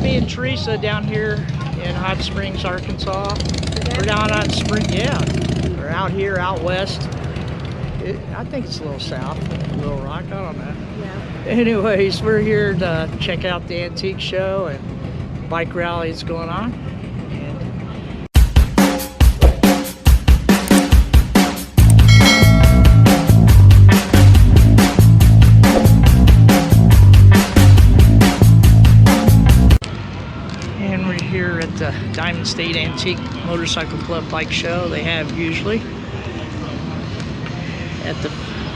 me and Teresa down here in Hot Springs, Arkansas. We're down on Spring, yeah. We're out here, out west. I think it's a little south, Little Rock, I don't know. Yeah. Anyways, we're here to check out the antique show and bike rallies going on. And we're here at the Diamond State Antique Motorcycle Club Bike Show. They have usually at the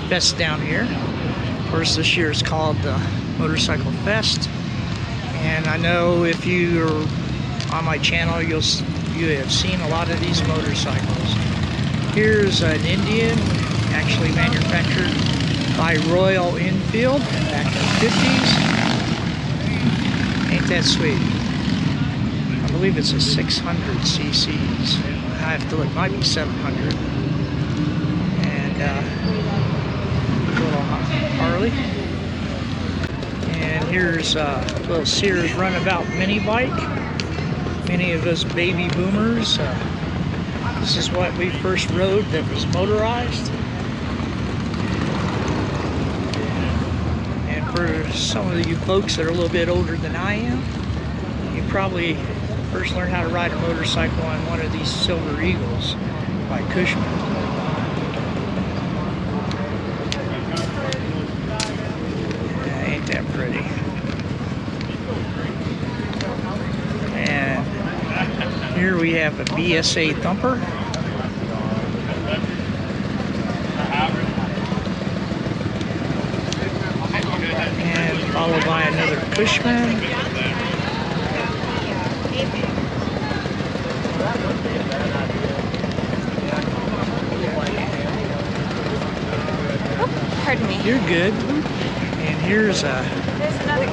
fest down here. Of course, this year is called the Motorcycle Fest. And I know if you are on my channel, you have seen a lot of these motorcycles. Here's an Indian, actually manufactured by Royal Enfield back in the 50s. Ain't that sweet? I believe it's a 600 cc's. I have to look, might be 700. Little Harley. And here's a little Sears Runabout mini bike. Many of us baby boomers, this is what we first rode that was motorized. And for some of you folks that are a little bit older than I am, you probably first learned how to ride a motorcycle on one of these Silver Eagles by Cushman. Ain't that pretty? And here we have a BSA Thumper. And followed by another Cushman. Pardon me. You're good. And here's a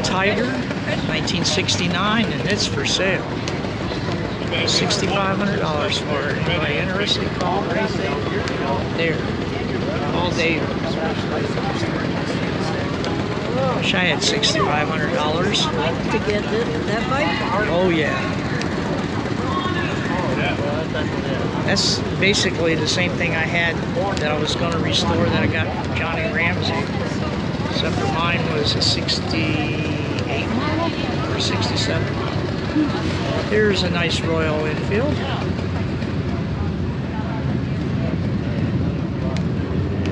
Tiger, 1969, and it's for sale. $6,500 for it. Anybody interested? Call there. All day. Wish I had $6,500 To get that bike? Oh yeah. That's basically the same thing I had that I was going to restore that I got from Johnny Ramsey. Except for mine was a 68 model or 67. Here's a nice Royal Enfield.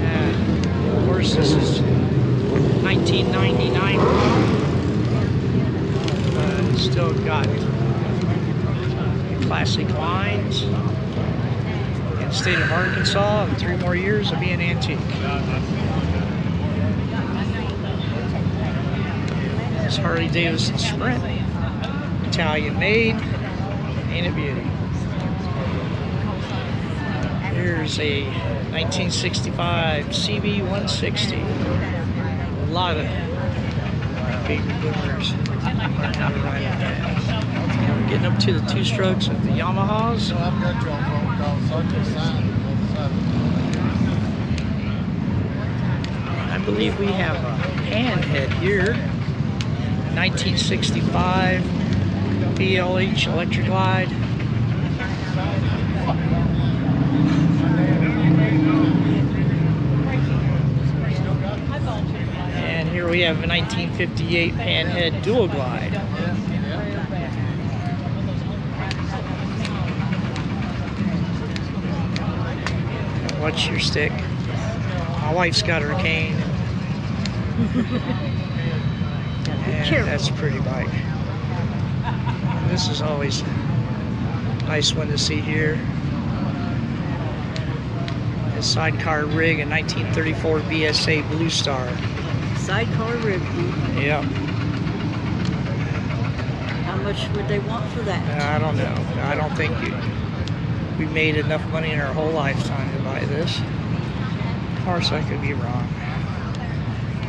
And of course this is 1999. Still got classic lines. In the state of Arkansas, in 3 more years will be an antique. This Harley-Davidson Sprint, Italian made, ain't a beauty. Here's a 1965 CB160. A lot of baby boomers learn how to ride that. And we're getting up to the 2-strokes of the Yamahas. I believe we have a Panhead here. 1965 BLH Electric Glide. And here we have a 1958 Panhead Dual Glide. Watch your stick. My wife's got her cane. And that's a pretty bike. And this is always a nice one to see here. A Sidecar rig, a 1934 BSA Blue Star. Sidecar rig. Yep. How much would they want for that? I don't know. I don't think we made enough money in our whole lifetime to buy this. Of course, I could be wrong.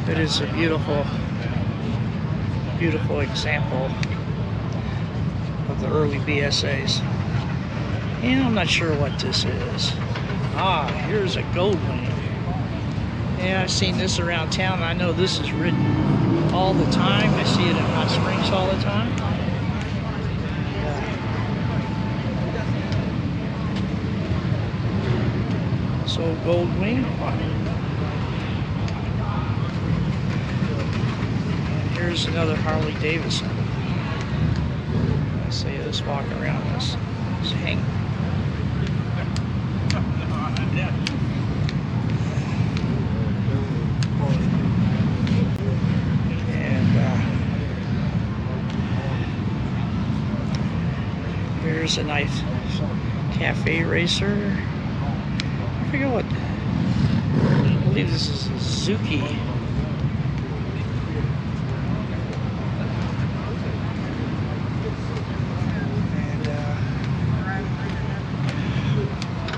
It is a beautiful, beautiful example of the early BSAs. And I'm not sure what this is. Ah, here's a gold one. Yeah, I've seen this around town. And I know this is ridden all the time. I see it in Hot Springs all the time. gold wing. And here's another Harley-Davidson. Let's see, let's walk around this. Let's hang. Here's a nice cafe racer. I forget what. I believe this is a Suzuki.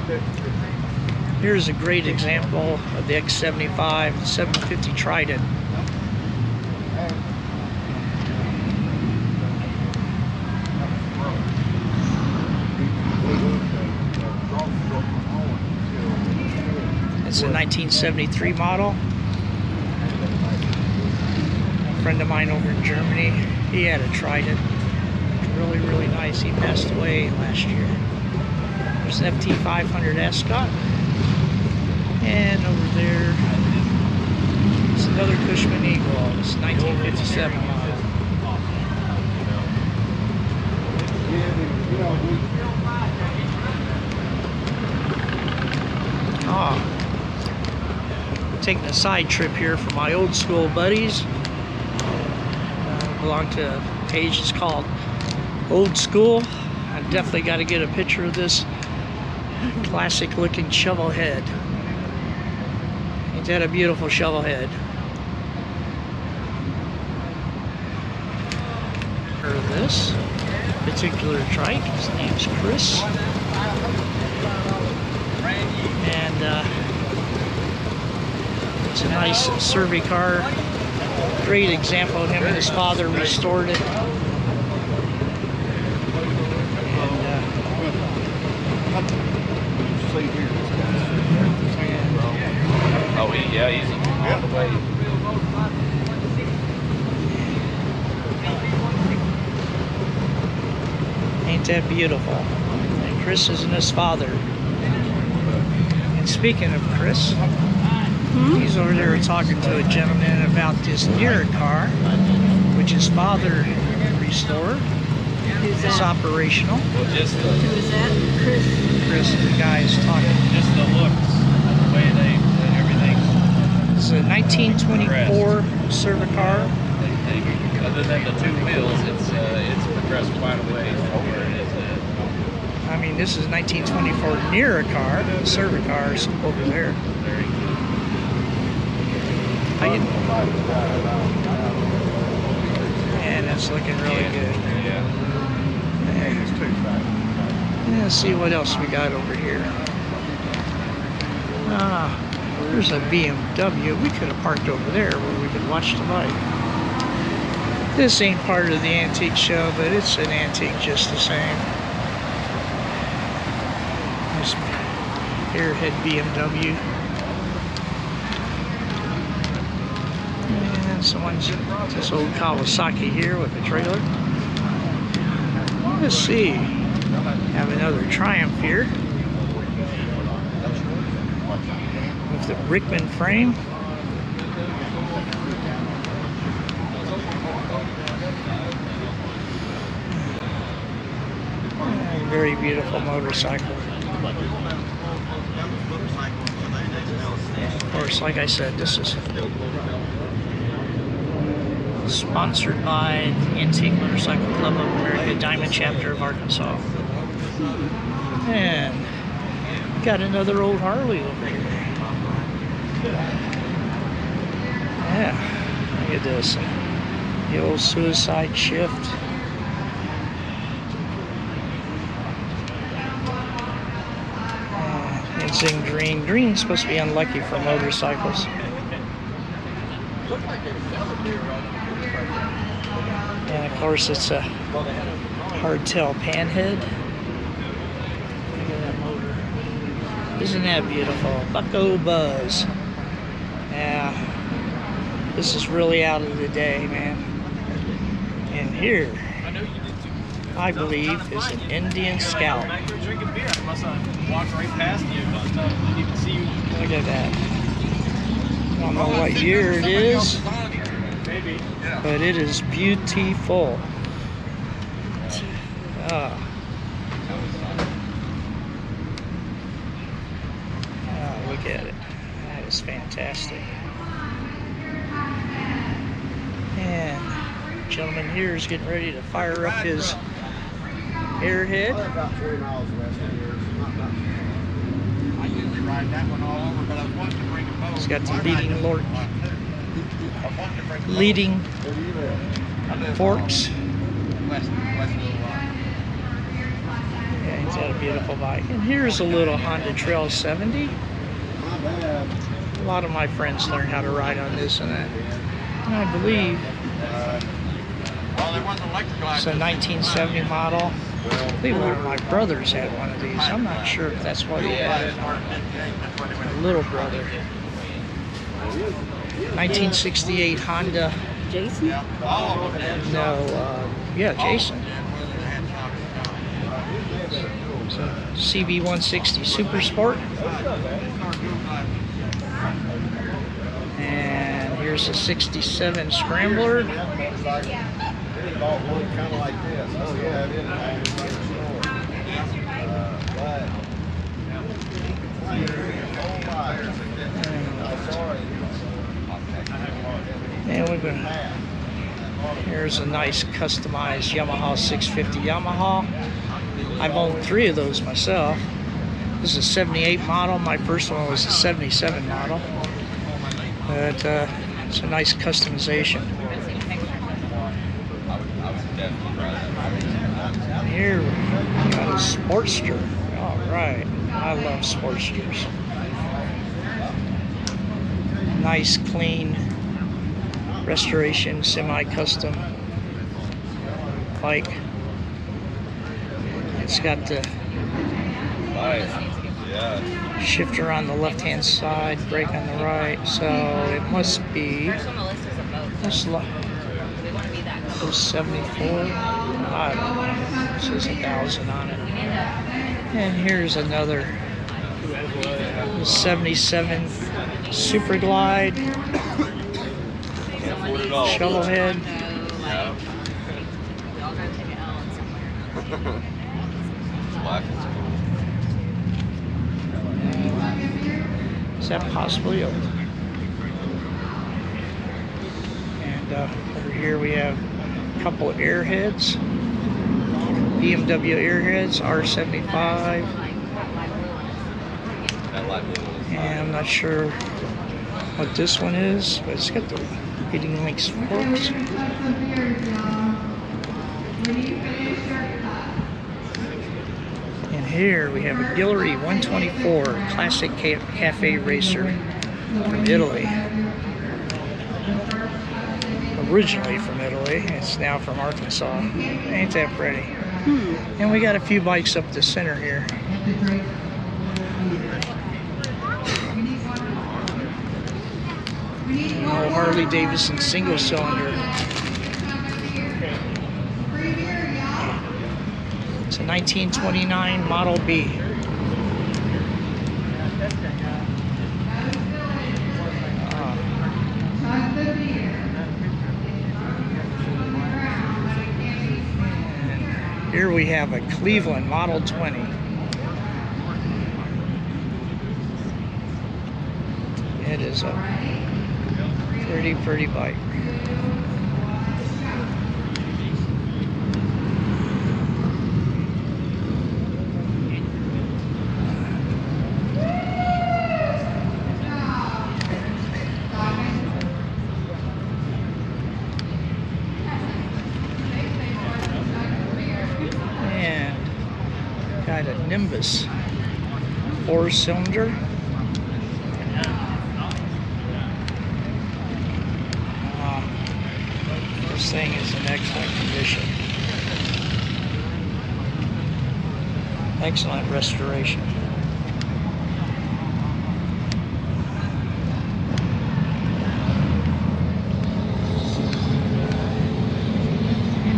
And here's a great example of the X75 750 Trident. It's a 1973 model. A friend of mine over in Germany, he had a Trident. Really, really nice. He passed away last year. There's an FT500 Ascot. And over there is another Cushman Eagle. It's 1957 model. Taking a side trip here for my old school buddies. Belong to a page that's called Old School. I definitely got to get a picture of this classic looking shovel head. Ain't that a beautiful shovel head? For this particular trike, his name's Chris. And it's a nice survey car. Great example of him and his father restored it. Oh, yeah, he's on the way. Ain't that beautiful? And Chris is and his father. And speaking of Chris, he's over there talking to a gentleman about this newer car, which his father restored. It's operational. Well, just Who is that? Chris. Chris, the guy is talking. the looks, the way they everything. It's a 1924 Sidecar. Other than the two wheels, it's progressed quite a ways from where it is. I mean, this is 1924 newer car. The Sidecar is over there. Very good. And it's looking really good. Yeah. Let's see what else we got over here. There's a BMW. We could have parked over there where we could watch the bike. This ain't part of the antique show, but it's an antique just the same. Nice airhead BMW. And someone's this old Kawasaki here with a trailer. Let's see. Have another Triumph here with the Rickman frame. Very beautiful motorcycle. And of course, like I said, this is sponsored by the Antique Motorcycle Club of America, Diamond Chapter of Arkansas. And got another old Harley over here. Yeah, look at this. The old suicide shift. It's in green. Green's supposed to be unlucky for motorcycles. And of course, it's a hardtail Panhead. Look at that motor. Isn't that beautiful? Bucko Buzz. Yeah. This is really out of the day, man. And here I believe, is an Indian Scout. Drinking beer. I must have walked right past you, but didn't even see you. Look at that. I don't know what year it is, but it is beautiful. Look at it. That is fantastic. And the gentleman here is getting ready to fire up his airhead. About 40 miles west of here. I usually ride that one all over, but I wanted to bring a boat. He's got the leading forks. Yeah, he's got a beautiful bike. And here's a little Honda Trail 70. A lot of my friends learned how to ride on this and that. And I believe it's a 1970 model. I believe one of my brothers had one of these. I'm not sure if that's what he had. My little brother. 1968 Honda. Jason? No, yeah, Jason. So, CB160 Super Sport. And here's a 67 Scrambler. And we're gonna. Here's a nice customized Yamaha 650 Yamaha. I've owned 3 of those myself. This is a 78 model. My first one was a 77 model. But it's a nice customization. Here we got a Sportster. All right, I love Sportsters. Nice, clean restoration, semi-custom bike. It's got the shifter on the left-hand side, brake on the right, so it must be this 74. I don't know. It says 1,000 on it. And here's another 77 Super Glide shovel head. Is that possibly old? And over here we have a couple of airheads. BMW airheads, R75. And I'm not sure what this one is, but it's got the heating links forks. And here we have a Guillory 124 Classic Cafe Racer from Italy. Originally from Italy, it's now from Arkansas. Ain't that pretty? And we got a few bikes up the center here. Old Harley-Davidson single cylinder. It's a 1929 Model B. And here we have a Cleveland Model 20. It is a pretty bike. And got a Nimbus 4-cylinder. This thing is in excellent condition. Excellent restoration.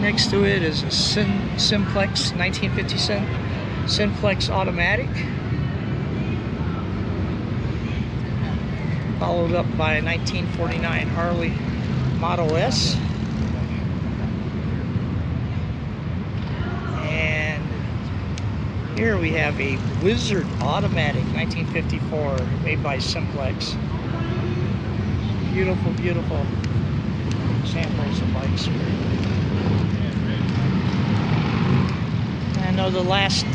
next to it is a Simplex 1957 Simplex automatic, followed up by a 1949 Harley Model S. And here we have a Wizard automatic 1954 made by Simplex. Beautiful, beautiful samples of bikes here. I know the last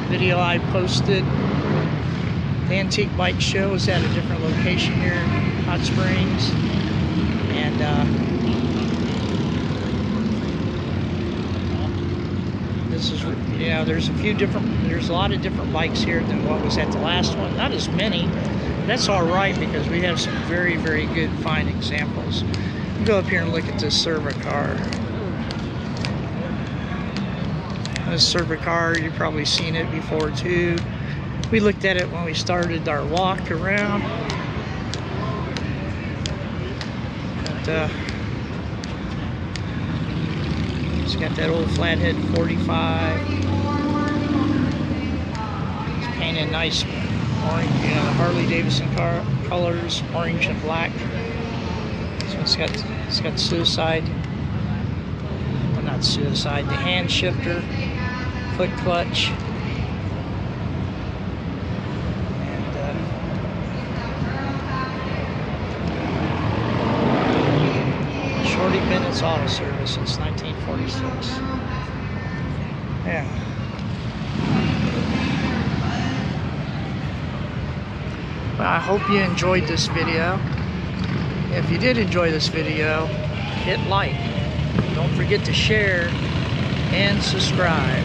video I posted, the Antique Bike Show, was at a different location here in Hot Springs, and this is, you know, there's a lot of different bikes here than what was at the last one. Not as many. That's all right, because we have some very, very good, fine examples. Go up here and look at this Sidecar. This Sidecar, you've probably seen it before too. We looked at it when we started our walk around. But, it's got that old flathead 45. It's painted nice orange, you know, the Harley-Davidson colors, orange and black. So it's got suicide, well, not suicide, the hand shifter, foot clutch, and Shorty Bennett's Auto Service since 1946. Yeah. Well, I hope you enjoyed this video. If you did enjoy this video, hit like. Don't forget to share and subscribe.